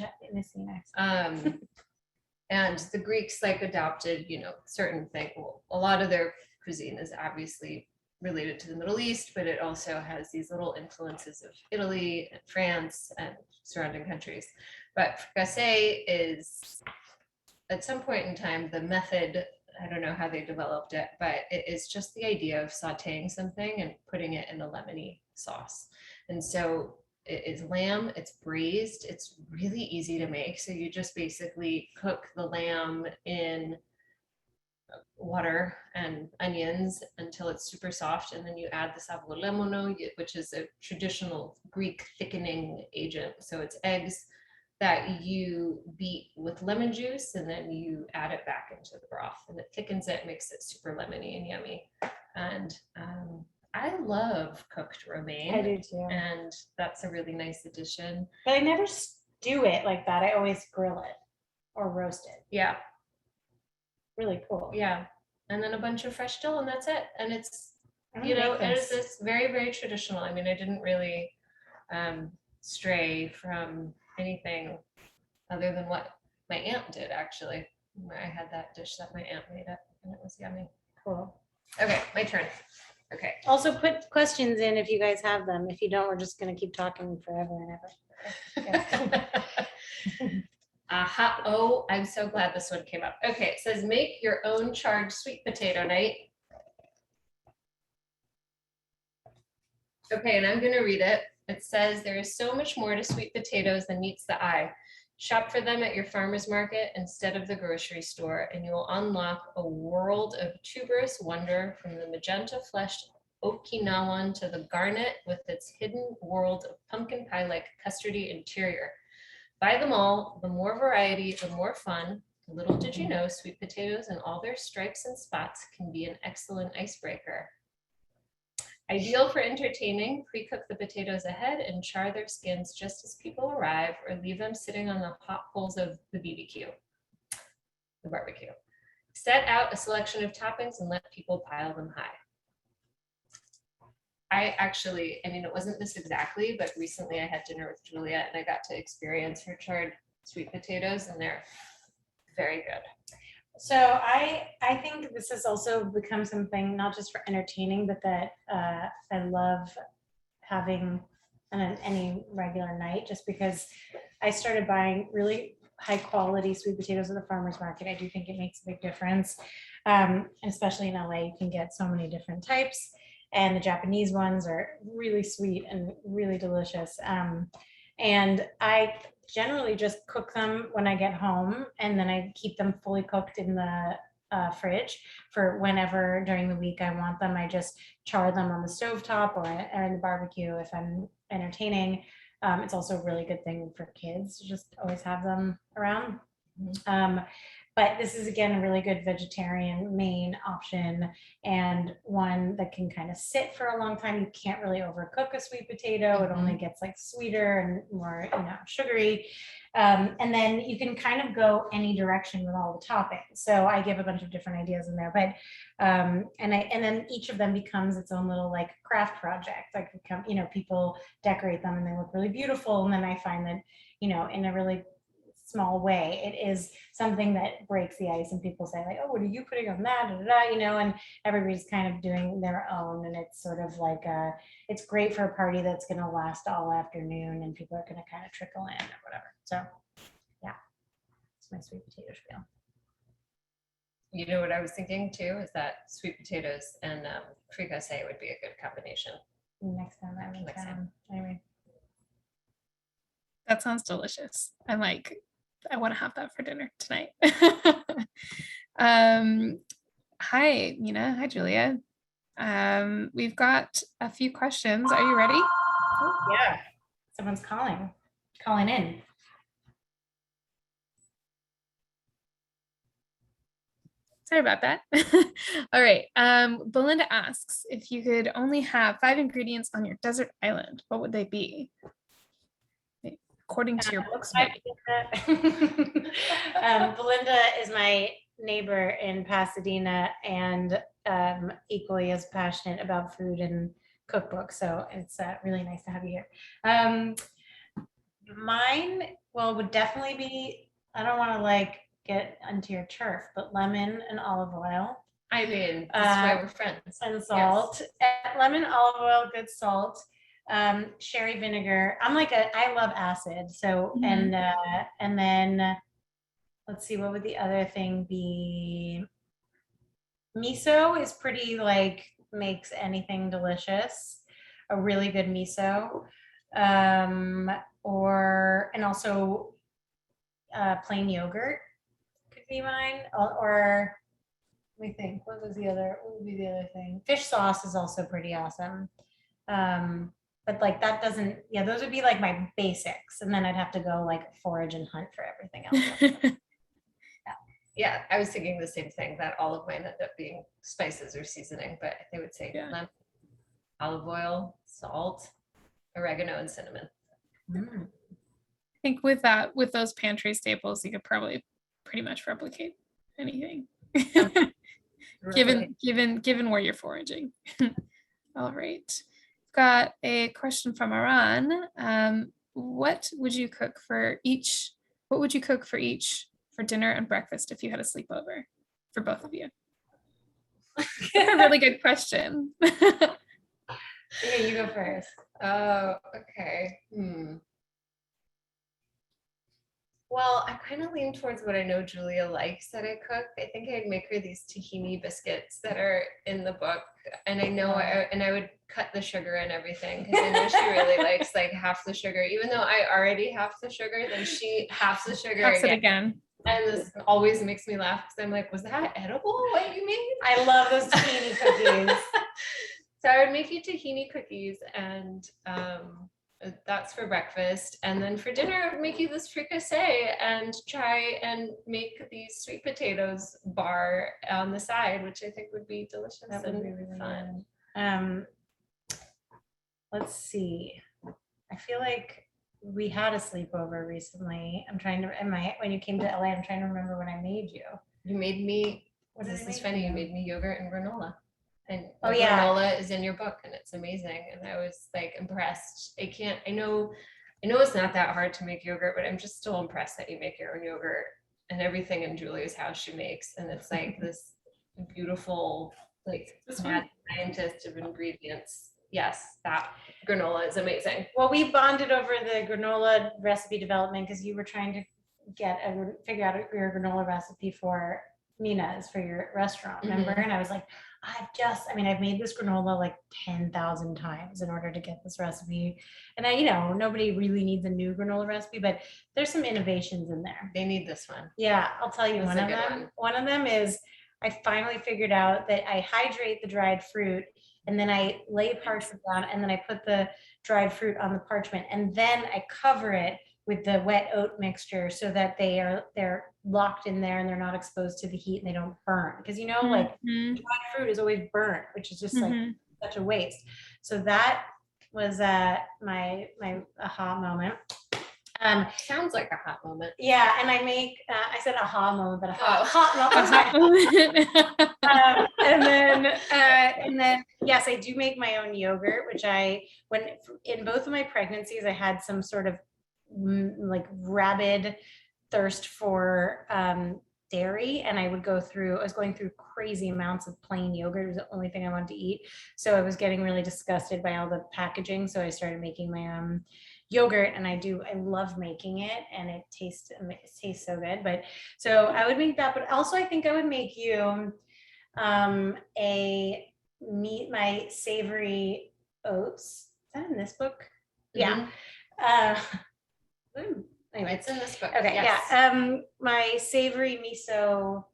Speaker 3: And the Greeks like adopted, certain things. Well, a lot of their cuisine is obviously related to the Middle East, but it also has these little influences of Italy and France and surrounding countries. But fricassee is, at some point in time, the method, I don't know how they developed it, but it is just the idea of sauteing something and putting it in a lemony sauce. And so it is lamb, it's braised, it's really easy to make. So you just basically cook the lamb in water and onions until it's super soft, and then you add the savour lemono, which is a traditional Greek thickening agent. So it's eggs that you beat with lemon juice, and then you add it back into the broth, and it thickens it, makes it super lemony and yummy. And I love cooked romaine.
Speaker 2: I do too.
Speaker 3: And that's a really nice addition.
Speaker 2: But I never stew it like that. I always grill it or roast it.
Speaker 3: Yeah.
Speaker 2: Really cool.
Speaker 3: Yeah. And then a bunch of fresh dill, and that's it. And it's,
Speaker 2: I'm
Speaker 3: it
Speaker 2: gonna make
Speaker 3: is this very, very traditional. I mean, I didn't really stray from anything other than what my aunt did, actually. I had that dish that my aunt made it, and it was yummy.
Speaker 2: Cool.
Speaker 3: Okay, my turn. Okay.
Speaker 2: Also put questions in if you guys have them. If you don't, we're just gonna keep talking forever and ever. Okay.
Speaker 3: Aha, oh, I'm so glad this one came up. Okay, it says make your own charred sweet potato night. Okay, and I'm gonna read it. It says there is so much more to sweet potatoes than meets the eye. Shop for them at your farmer's market instead of the grocery store, and you will unlock a world of tuberous wonder, from the magenta-fleshed Okinawan to the garnet with its hidden world of pumpkin pie-like custardy interior. Buy them all. The more variety, the more fun. Little did you know, sweet potatoes and all their stripes and spots can be an excellent icebreaker. Ideal for entertaining, pre-cook the potatoes ahead and char their skins just as people arrive, or leave them sitting on the hot coals of the BBQ, the barbecue. Set out a selection of toppings and let people pile them high. I mean, it wasn't this exactly, but recently I had dinner with Julia and I got to experience her charred sweet potatoes, and they're very good.
Speaker 2: So I think this has also become something not just for entertaining, but that I love having on any regular night, just because I started buying really high quality sweet potatoes at the farmer's market. I do think it makes a big difference. Especially in LA, you can get so many different types, and the Japanese ones are really sweet and really delicious. And I generally just cook them when I get home, and then I keep them fully cooked in the fridge for whenever during the week I want them. I just char them on the stovetop or in the barbecue if I'm entertaining. It's also a really good thing for kids to just always have them around. But this is, again, a really good vegetarian main option, and one that can kind of sit for a long time. You can't really overcook a sweet potato. It only gets like sweeter and more, sugary. And then you can kind of go any direction with all the toppings. So I give a bunch of different ideas in there, but and then each of them becomes its own little like craft project. Like people decorate them and they look really beautiful. And then I find that, in a really small way, it is something that breaks the ice, and people say like, oh, what are you putting on that? And everybody's kind of doing their own, and it's sort of like it's great for a party that's going to last all afternoon, and people are going to kind of trickle in or whatever. So yeah, it's my sweet potato spiel.
Speaker 3: You know what I was thinking too is that sweet potatoes and fricassee would be a good combination.
Speaker 2: Next time I'm in
Speaker 3: Next
Speaker 2: town. Anyway.
Speaker 1: That sounds delicious. I want to have that for dinner tonight. Hi, Mina. Hi, Julia. We've got a few questions. Are you ready?
Speaker 2: Oh, yeah. Someone's calling in.
Speaker 1: Sorry about that. All right. Belinda asks, if you could only have 5 ingredients on your desert island, what would they be? According to your books, maybe.
Speaker 2: Belinda is my neighbor in Pasadena and equally as passionate about food and cookbooks. So it's really nice to have you here. Mine, well, would definitely be, I don't want to like get onto your turf, but lemon and olive oil.
Speaker 3: I mean, that's why we're friends.
Speaker 2: And salt. Lemon, olive oil, good salt. Sherry vinegar. I love acid. So, and then let's see, what would the other thing be? Miso is pretty makes anything delicious. A really good miso. And also plain yogurt could be mine. Or let me think, what would be the other thing? Fish sauce is also pretty awesome. But that doesn't, those would be my basics. And then I'd have to go forage and hunt for everything else.
Speaker 3: Yeah, I was thinking the same thing, that all of mine end up being spices or seasoning, but they would say lemon, olive oil, salt, oregano, and cinnamon.
Speaker 1: I think with those pantry staples, you could probably pretty much replicate anything. given where you're foraging. All right. Got a question from Iran. What would you cook for each for dinner and breakfast if you had a sleepover for both of you? That's a really good question.
Speaker 2: Yeah, you go first.
Speaker 3: Oh, okay. Well, I kind of lean towards what I know Julia likes that I cook. I think I'd make her these tahini biscuits that are in the book. And I know, I would cut the sugar and everything because I know she really likes half the sugar, even though I already half the sugar, then she halves the sugar
Speaker 1: Halves it again.
Speaker 3: And this always makes me laugh because I'm like, was that edible what you made?
Speaker 2: I love those tahini cookies.
Speaker 3: So I would make you tahini cookies and that's for breakfast. And then for dinner, I would make you this fricassee and try and make these sweet potatoes bar on the side, which I think would be delicious and really fun.
Speaker 2: Let's see. I feel like we had a sleepover recently. I'm trying to, when you came to LA, I'm trying to remember when I made you.
Speaker 3: You made me,
Speaker 2: This
Speaker 3: is funny, you made me yogurt and granola. And
Speaker 2: yeah,
Speaker 3: granola is in your book and it's amazing. And I was impressed. I know it's not that hard to make yogurt, but I'm just still impressed that you make your own yogurt and everything in Julia's house she makes. And it's this beautiful, mad scientist of ingredients. Yes, that granola is amazing.
Speaker 2: Well, we bonded over the granola recipe development because you were trying to figure out your granola recipe for Mina's for your restaurant, remember? And I was like, I've made this granola 10,000 times in order to get this recipe. And nobody really needs a new granola recipe, but there's some innovations in there.
Speaker 3: They need this one.
Speaker 2: Yeah, I'll tell you one of them. One of them is I finally figured out that I hydrate the dried fruit and then I lay parchment down and then I put the dried fruit on the parchment and then I cover it with the wet oat mixture so that they're locked in there and they're not exposed to the heat and they don't burn. Because dried fruit is always burnt, which is just such a waste. So that was my aha moment.
Speaker 3: Sounds like a hot moment.
Speaker 2: Yeah, and I make I said aha moment, but hot moment. And then yes, I do make my own yogurt, which when in both of my pregnancies I had some sort of rabid thirst for dairy, and I was going through crazy amounts of plain yogurt. It was the only thing I wanted to eat, so I was getting really disgusted by all the packaging, so I started making my own yogurt, and I love making it, and it tastes so good. But so I would make that, but also I think I would make you my savory oats. Is that in this book? Yeah. Anyway,
Speaker 3: It's in this book.
Speaker 2: okay,
Speaker 3: yes.
Speaker 2: yeah. My savory miso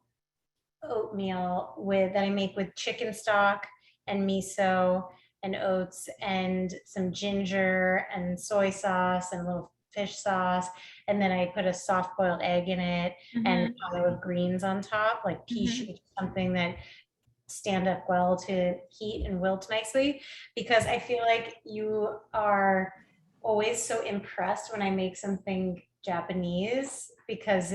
Speaker 2: oatmeal that I make with chicken stock and miso and oats and some ginger and soy sauce and a little fish sauce, and then I put a soft boiled egg in it and olive greens on top, like pea shoots, something that stand up well to heat and wilt nicely, because I feel like you are always so impressed when I make something Japanese, because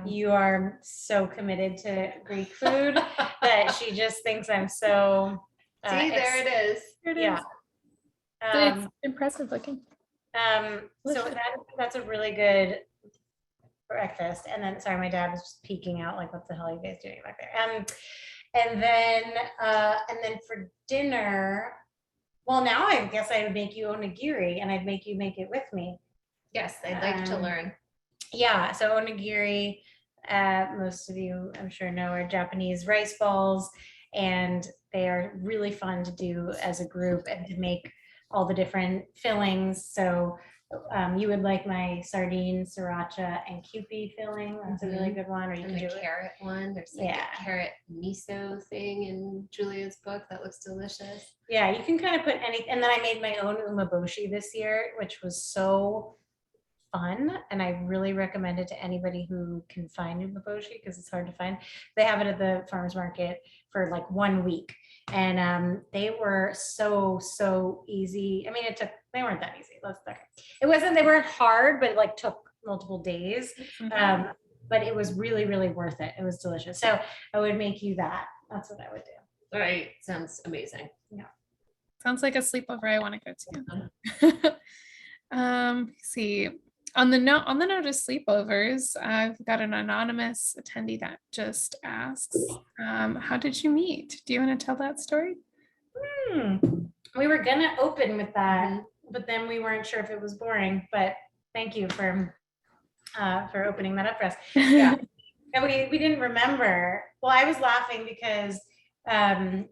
Speaker 2: you are so committed to Greek food that she just thinks I'm so
Speaker 3: See, there it is.
Speaker 2: Yeah.
Speaker 1: It's impressive looking.
Speaker 2: So that's a really good breakfast. And then, sorry, my dad was just peeking out like, what the hell are you guys doing back there? And then for dinner, well, now I guess I would make you onigiri, and I'd make you make it with me.
Speaker 3: Yes, I'd like to learn.
Speaker 2: Yeah, so onigiri, most of you I'm sure know, are Japanese rice balls, and they are really fun to do as a group and to make all the different fillings. So you would like my sardine, sriracha, and Kewpie filling. That's a really good one. Or you
Speaker 3: And
Speaker 2: can
Speaker 3: the
Speaker 2: do
Speaker 3: carrot one. There's like a carrot miso thing in Julia's book that looks delicious.
Speaker 2: Yeah, you can kind of put any, and then I made my own umeboshi this year, which was so fun, and I really recommend it to anybody who can find umeboshi, because it's hard to find. They have it at the farmers market for like 1 week, and they were so easy. I mean, they weren't that easy. They weren't hard, but it like took multiple days. But it was really worth it. It was delicious. So I would make you that. That's what I would do.
Speaker 3: All right, sounds amazing.
Speaker 2: Yeah,
Speaker 1: sounds like a sleepover I want to go to. See, on the note of sleepovers, I've got an anonymous attendee that just asks, how did you meet? Do you want to tell that story?
Speaker 2: We were gonna open with that, but then we weren't sure if it was boring. But thank you for opening that up for us. Yeah, and we didn't remember. Well, I was laughing because I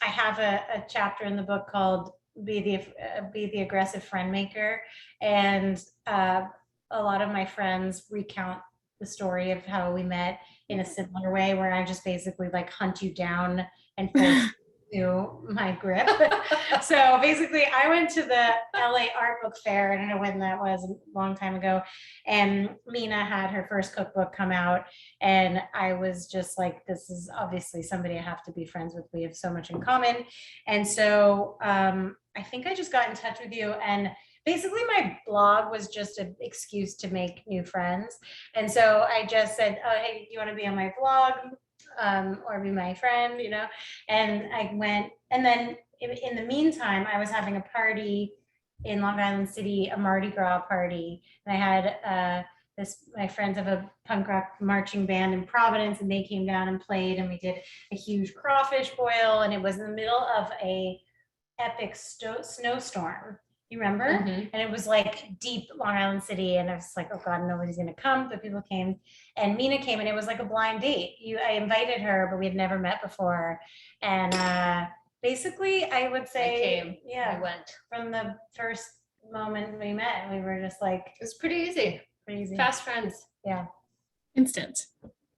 Speaker 2: have a chapter in the book called "Be the Aggressive Friend Maker," and a lot of my friends recount the story of how we met in a similar way, where I just basically like hunt you down and force to my grip. So basically I went to the LA Art Book Fair, I don't know when that was, a long time ago, and Mina had her first cookbook come out, and I was just like, this is obviously somebody I have to be friends with. We have so much in common. And so I think I just got in touch with you, and basically my blog was just an excuse to make new friends. And so I just said, oh, hey, do you want to be on my blog? Or be my friend, and I went, and then in the meantime, I was having a party in Long Island City, a Mardi Gras party, and I had my friends have a punk rock marching band in Providence, and they came down and played, and we did a huge crawfish boil, and it was in the middle of a epic snowstorm. You remember? And it was like deep Long Island City, and I was like, oh God, nobody's gonna come, but people came, and Mina came, and it was like a blind date. I invited her, but we had never met before, and basically I would say,
Speaker 3: I came,
Speaker 2: yeah,
Speaker 3: I went.
Speaker 2: From the first moment we met, we were just like,
Speaker 3: it was pretty easy. Fast friends.
Speaker 2: Yeah.
Speaker 1: Instant.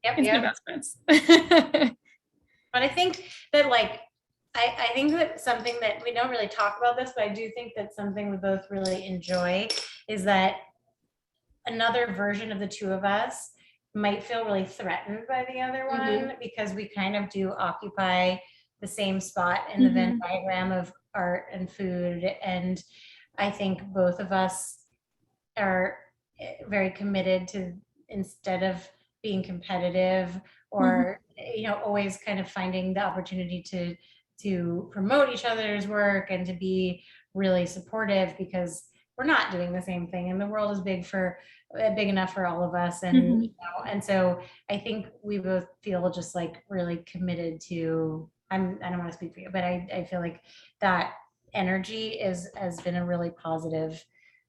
Speaker 2: Instant
Speaker 1: best friends.
Speaker 2: But I think that I think that something that we don't really talk about this, but I do think that something we both really enjoy is that another version of the two of us might feel really threatened by the other one, because we kind of do occupy the same spot in the Venn diagram of art and food. And I think both of us are very committed to, instead of being competitive or always kind of finding the opportunity to promote each other's work and to be really supportive, because we're not doing the same thing, and the world is big enough for all of us. And and so I think we both feel just like really committed to, I don't want to speak for you, but I feel like that energy has been a really positive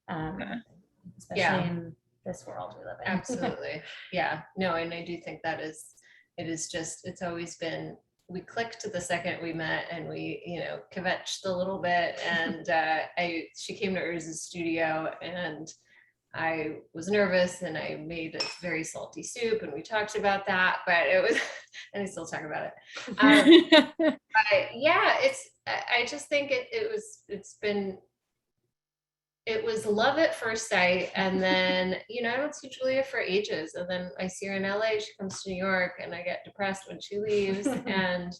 Speaker 2: especially
Speaker 3: Yeah.
Speaker 2: in this world we live in.
Speaker 3: Absolutely. Yeah. No, and I do think it is just, it's always been, we clicked the second we met, and we, kvetched a little bit, and she came to Urz's studio, and I was nervous, and I made a very salty soup, and we talked about that, but it was, and I still talk about it. But yeah, I just think it was love at first sight. And then, I don't see Julia for ages. And then I see her in LA, she comes to New York, and I get depressed when she leaves. And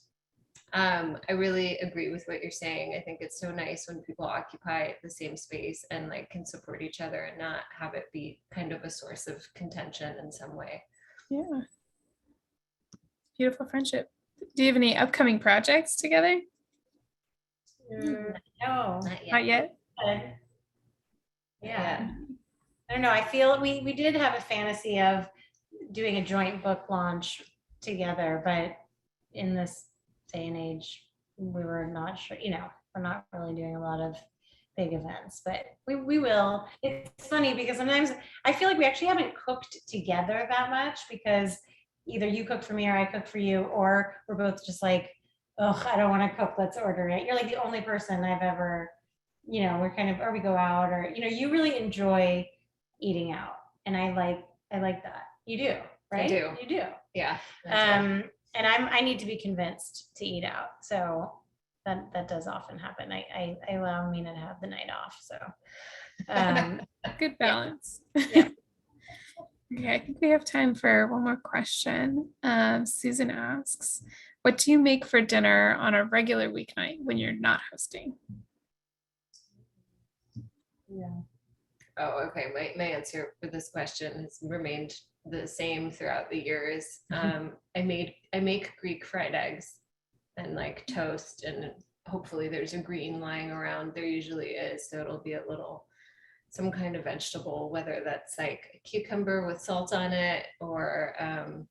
Speaker 3: I really agree with what you're saying. I think it's so nice when people occupy the same space and like can support each other and not have it be kind of a source of contention in some way.
Speaker 1: Yeah. Beautiful friendship. Do you have any upcoming projects together?
Speaker 2: No,
Speaker 3: Not yet.
Speaker 1: Not yet.
Speaker 2: Yeah. I don't know. I feel we did have a fantasy of doing a joint book launch together, but in this day and age, we were not sure, we're not really doing a lot of big events, but we will. It's funny because sometimes I feel like we actually haven't cooked together that much, because either you cook for me or I cook for you, or we're both just like, oh, I don't want to cook, let's order it. You're like the only person I've ever, we're kind of, or we go out, or, you really enjoy eating out. And I like that. You do, right?
Speaker 3: I do.
Speaker 2: You do.
Speaker 3: Yeah.
Speaker 2: And I need to be convinced to eat out. So that does often happen. I allow Mina to have the night off. So
Speaker 1: Good balance.
Speaker 2: Yeah.
Speaker 1: Okay, I think we have time for one more question. Susan asks, what do you make for dinner on a regular weeknight when you're not hosting?
Speaker 2: Yeah.
Speaker 3: Oh, okay. My answer for this question has remained the same throughout the years. I make Greek fried eggs and like toast, and hopefully there's a green lying around. There usually is, so it'll be some kind of vegetable, whether that's like a cucumber with salt on it, or some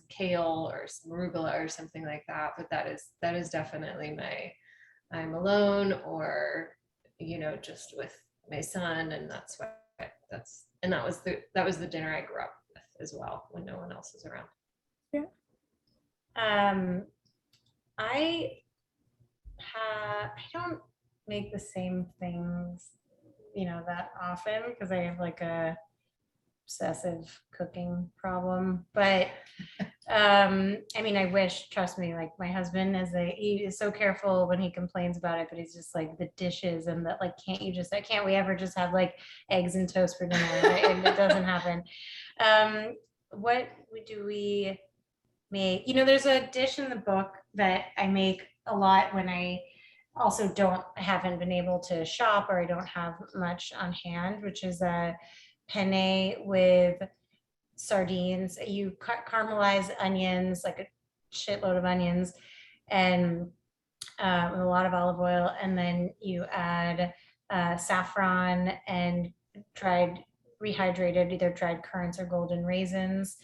Speaker 3: kale or some arugula or something like that. But that is definitely I'm alone, or just with my son, and that was the dinner I grew up with as well, when no one else is around.
Speaker 1: Yeah.
Speaker 2: I don't make the same things, that often, because I have like a obsessive cooking problem. But I wish, trust me, like my husband he is so careful when he complains about it, but he's just like the dishes and that, like, can't we ever just have like eggs and toast for dinner? And it doesn't happen. What do we make? There's a dish in the book that I make a lot when I also haven't been able to shop, or I don't have much on hand, which is a penne with sardines. You caramelize onions, like a shitload of onions, and with a lot of olive oil, and then you add saffron and rehydrated either dried currants or golden raisins,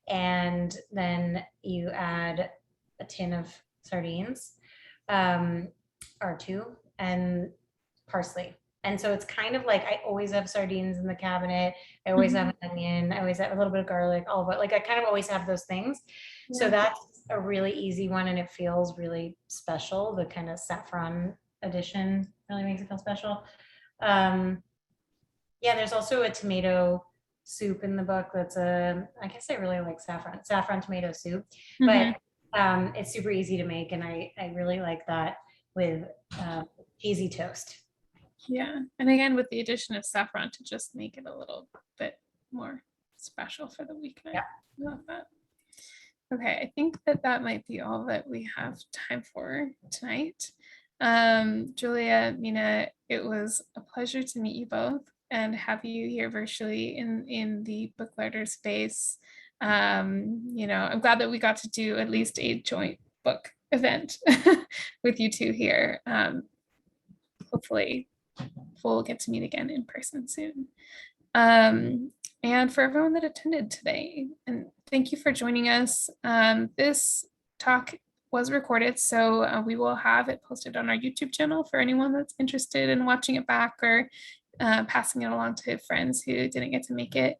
Speaker 2: and then you add a tin of sardines, or two, and parsley. And so it's kind of like I always have sardines in the cabinet. I always have an onion. I always have a little bit of garlic, olive oil. Like I kind of always have those things. Yeah. So that's a really easy one, and it feels really special. The kind of saffron addition really makes it feel special. There's also a tomato soup in the book. I guess I really like saffron tomato soup, but it's super easy to make, and I really like that with cheesy toast.
Speaker 1: Yeah, and again with the addition of saffron to just make it a little bit more special for the weeknight.
Speaker 2: Yeah.
Speaker 1: I love that. Okay, I think that might be all that we have time for tonight. Julia, Mina, it was a pleasure to meet you both and have you here virtually in the Book Larder space. I'm glad that we got to do at least a joint book event with you two here. Hopefully we'll get to meet again in person soon. And for everyone that attended today, and thank you for joining us. This talk was recorded, so we will have it posted on our YouTube channel for anyone that's interested in watching it back or passing it along to friends who didn't get to make it.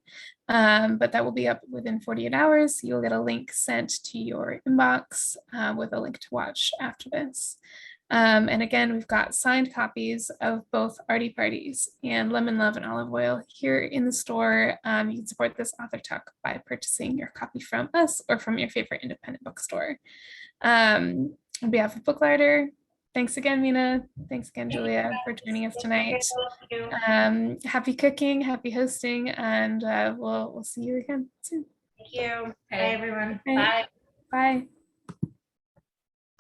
Speaker 1: But that will be up within 48 hours. You'll get a link sent to your inbox with a link to watch after this. And again, we've got signed copies of both Arty Parties and Lemon Love and Olive Oil here in the store. You can support this author talk by purchasing your copy from us or from your favorite independent bookstore. On behalf of Booklarder, thanks again, Mina. Thanks again, Julia, for joining us tonight. Happy cooking, happy hosting, and we'll see you again soon.
Speaker 2: Thank you. Bye,
Speaker 3: Okay.
Speaker 2: everyone.
Speaker 1: Right.
Speaker 2: Bye.
Speaker 1: Bye.